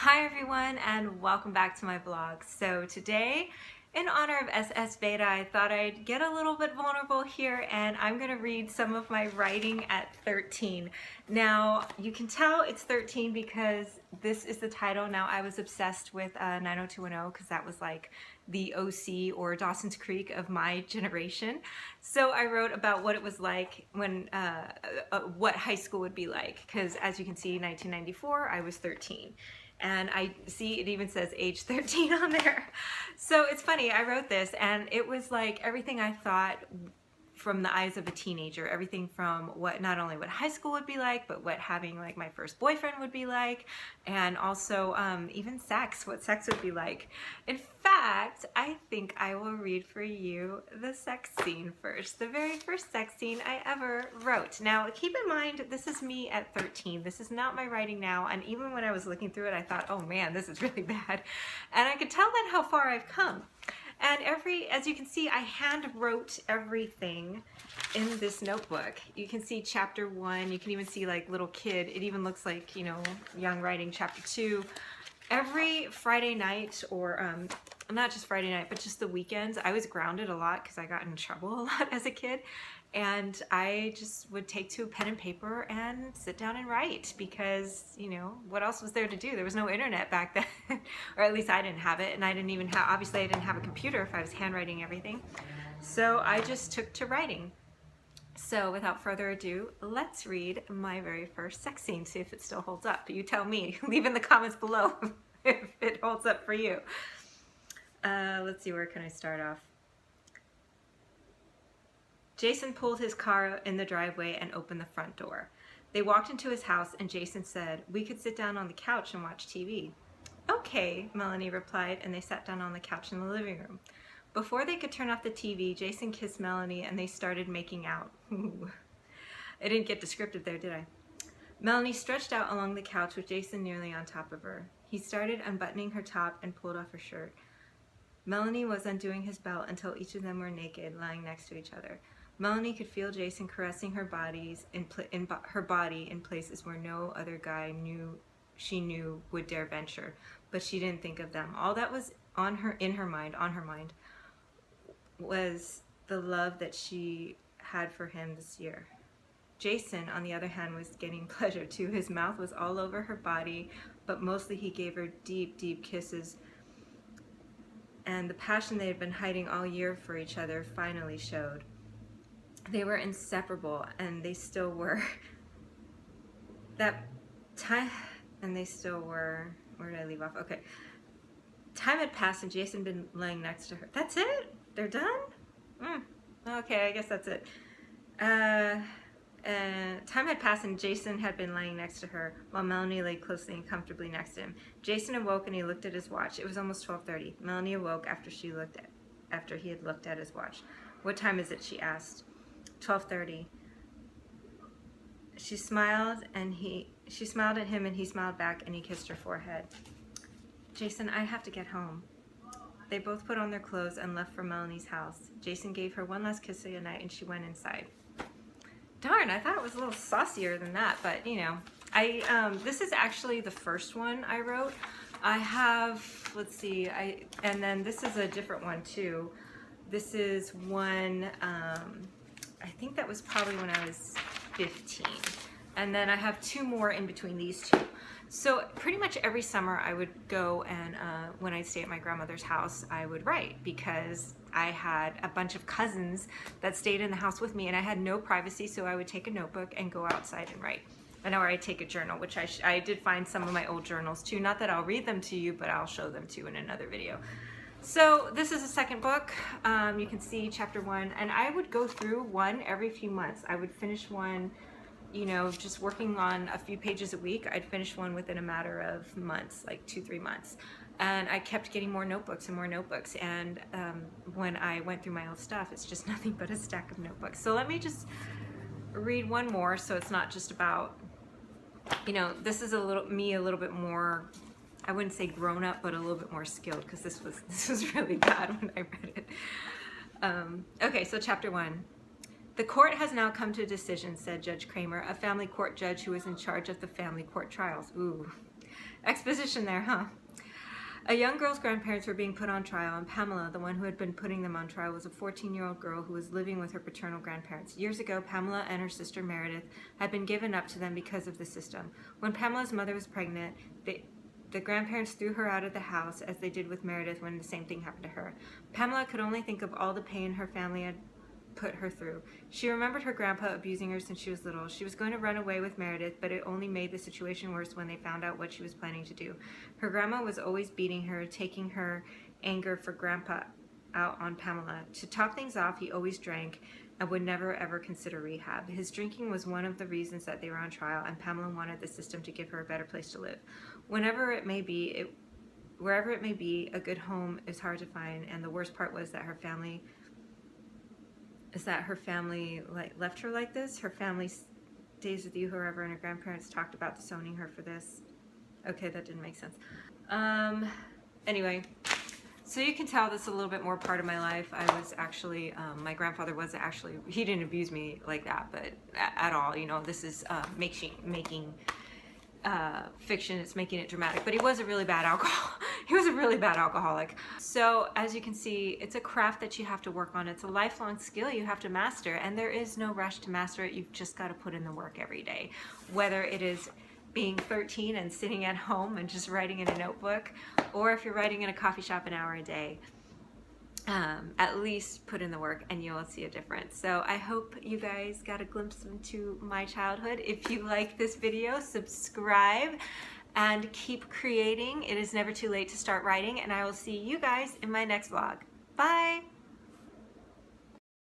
Hi everyone and welcome back to my vlog. So today, in honor of SS Beta, I thought I'd get a little bit vulnerable here and I'm gonna read some of my writing at 13. Now, you can tell it's 13 because this is the title. Now, I was obsessed with 90210 because that was like the OC or Dawson's Creek of my generation. So I wrote about what it was like when, what high school would be like, because as you can see, 1994, I was 13. And I see it even says age 13 on there. So it's funny, I wrote this and it was like everything I thought from the eyes of a teenager, everything from what not only what high school would be like, but what having like my first boyfriend would be like, and also even sex, what sex would be like. In fact, I think I will read for you the sex scene first, the very first sex scene I ever wrote. Now, keep in mind, this is me at 13. This is not my writing now, and even when I was looking through it, I thought, oh man, this is really bad. And I could tell then how far I've come. And as you can see, I hand wrote everything in this notebook. You can see chapter 1, you can even see like little kid, it even looks like, you know, young writing chapter 2. Every Friday night, or not just Friday night, but just the weekends, I was grounded a lot because I got in trouble a lot as a kid. And I just would take to a pen and paper and sit down and write because, you know, what else was there to do? There was no internet back then, or at least I didn't have it. And I didn't even have, obviously I didn't have a computer if I was handwriting everything. So I just took to writing. So without further ado, let's read my very first sex scene, see if it still holds up. You tell me, leave in the comments below if it holds up for you. Let's see, where can I start off? Jason pulled his car in the driveway and opened the front door. They walked into his house and Jason said, "We could sit down on the couch and watch TV." "Okay," Melanie replied, and they sat down on the couch in the living room. Before they could turn off the TV, Jason kissed Melanie and they started making out. Ooh. I didn't get descriptive there, did I? Melanie stretched out along the couch with Jason nearly on top of her. He started unbuttoning her top and pulled off her shirt. Melanie was undoing his belt until each of them were naked, lying next to each other. Melanie could feel Jason caressing her body in places where no other guy she knew would dare venture, but she didn't think of them. All that was on her mind, was the love that she had for him this year. Jason, on the other hand, was getting pleasure too. His mouth was all over her body, but mostly he gave her deep, deep kisses, and the passion they had been hiding all year for each other finally showed. They were inseparable, and they still were. That time, and they still were. Where did I leave off? Okay. Time had passed, and Jason had been laying next to her. That's it? They're done? Okay, I guess that's it. Time had passed, and Jason had been laying next to her, while Melanie lay closely and comfortably next to him. Jason awoke, and he looked at his watch. It was almost 12:30. Melanie awoke after he had looked at his watch. "What time is it?" she asked. 12:30. She smiled at him and he smiled back and he kissed her forehead. "Jason, I have to get home." They both put on their clothes and left for Melanie's house. Jason gave her one last kiss goodnight and she went inside. Darn, I thought it was a little saucier than that, but you know. This is actually the first one I wrote. I have, let's see, and then this is a different one too. This is one, I think that was probably when I was 15. And then I have 2 more in between these 2. So pretty much every summer I would go and when I'd stay at my grandmother's house, I would write because I had a bunch of cousins that stayed in the house with me and I had no privacy, so I would take a notebook and go outside and write. Or I'd take a journal, which I did find some of my old journals too. Not that I'll read them to you, but I'll show them to you in another video. So this is the second book. You can see chapter 1, and I would go through one every few months. I would finish one, you know, just working on a few pages a week. I'd finish one within a matter of months, like 2-3 months. And I kept getting more notebooks and more notebooks. And when I went through my old stuff, it's just nothing but a stack of notebooks. So let me just read one more so it's not just about, you know, this is a little bit more, I wouldn't say grown up, but a little bit more skilled because this was really bad when I read it. Okay, so chapter 1. "The court has now come to a decision," said Judge Kramer, a family court judge who was in charge of the family court trials. Ooh. exposition there, huh? A young girl's grandparents were being put on trial, and Pamela, the one who had been putting them on trial, was a 14-year-old girl who was living with her paternal grandparents. Years ago, Pamela and her sister Meredith had been given up to them because of the system. When Pamela's mother was pregnant, the grandparents threw her out of the house, as they did with Meredith when the same thing happened to her. Pamela could only think of all the pain her family had put her through. She remembered her grandpa abusing her since she was little. She was going to run away with Meredith, but it only made the situation worse when they found out what she was planning to do. Her grandma was always beating her, taking her anger for grandpa out on Pamela. To top things off, he always drank and would never ever consider rehab. His drinking was one of the reasons that they were on trial, and Pamela wanted the system to give her a better place to live. Wherever it may be, a good home is hard to find, and the worst part was that her family left her like this. Her family stays with you, whoever, and her grandparents talked about disowning her for this. Okay, that didn't make sense. Anyway, so you can tell this is a little bit more part of my life. I was actually, my grandfather was actually, he didn't abuse me like that, but at all, you know, this is making fiction, it's making it dramatic, but he was a really bad alcoholic. So as you can see, it's a craft that you have to work on. It's a lifelong skill you have to master, and there is no rush to master it. You've just got to put in the work every day, whether it is being 13 and sitting at home and just writing in a notebook, or if you're writing in a coffee shop an hour a day. At least put in the work and you'll see a difference. So I hope you guys got a glimpse into my childhood. If you like this video, subscribe and keep creating. It is never too late to start writing, and I will see you guys in my next vlog. Bye!